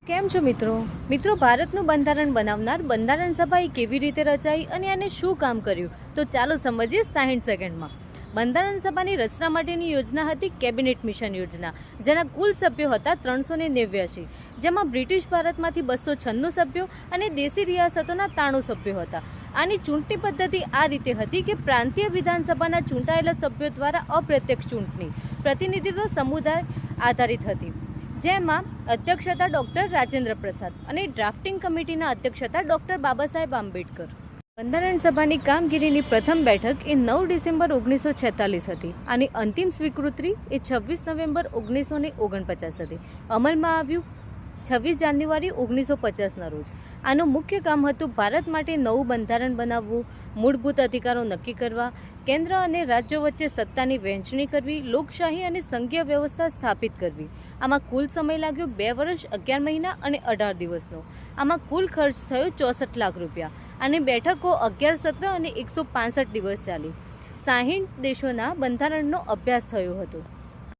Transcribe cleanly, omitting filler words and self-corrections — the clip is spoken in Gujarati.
કેમ છો મિત્રો ભારતનું બંધારણ બનાવનાર બંધારણ સભા એ કેવી રીતે રચાઈ અને આને શું કામ કર્યું તો ચાલો સમજીએ 60 સેકન્ડમાં. બંધારણ સભાની રચના માટેની યોજના હતી કેબિનેટ મિશન યોજના, જેના કુલ સભ્યો હતા 389, જેમાં બ્રિટિશ ભારતમાંથી 296 સભ્યો અને દેશી રિયાસતોના 93 સભ્યો હતા. આની ચૂંટણી પદ્ધતિ આ રીતે હતી કે પ્રાંતીય વિધાનસભાના ચૂંટાયેલા સભ્યો દ્વારા અપ્રત્યક્ષ ચૂંટણી પ્રતિનિધિત્વ સમુદાય આધારિત હતી, જેમાં અધ્યક્ષ હતા ડૉક્ટર રાજેન્દ્ર પ્રસાદ અને ડ્રાફ્ટિંગ કમિટીના અધ્યક્ષ હતા ડૉક્ટર બાબા સાહેબ આંબેડકર. બંધારણ સભાની કામગીરીની પ્રથમ બેઠક એ 9 ડિસેમ્બર 1946 હતી. આની અંતિમ સ્વીકૃતિ એ 26 નવેમ્બર 1949 હતી. અમલમાં આવ્યું 26 જાન્યુઆરી 1950ના રોજ. આનું મુખ્ય કામ હતું ભારત માટે નવું બંધારણ બનાવવું, મૂળભૂત અધિકારો નક્કી કરવા, કેન્દ્ર અને રાજ્યો વચ્ચે સત્તાની વહેંચણી કરવી, લોકશાહી અને સંઘીય વ્યવસ્થા સ્થાપિત કરવી. આમાં કુલ સમય લાગ્યો 2 વર્ષ 11 મહિના અને 18 દિવસનો. આમાં કુલ ખર્ચ થયો 64 લાખ રૂપિયા અને બેઠકો 11 સત્ર અને 165 દિવસ ચાલી. 60 દેશોના બંધારણનો અભ્યાસ થયો હતો.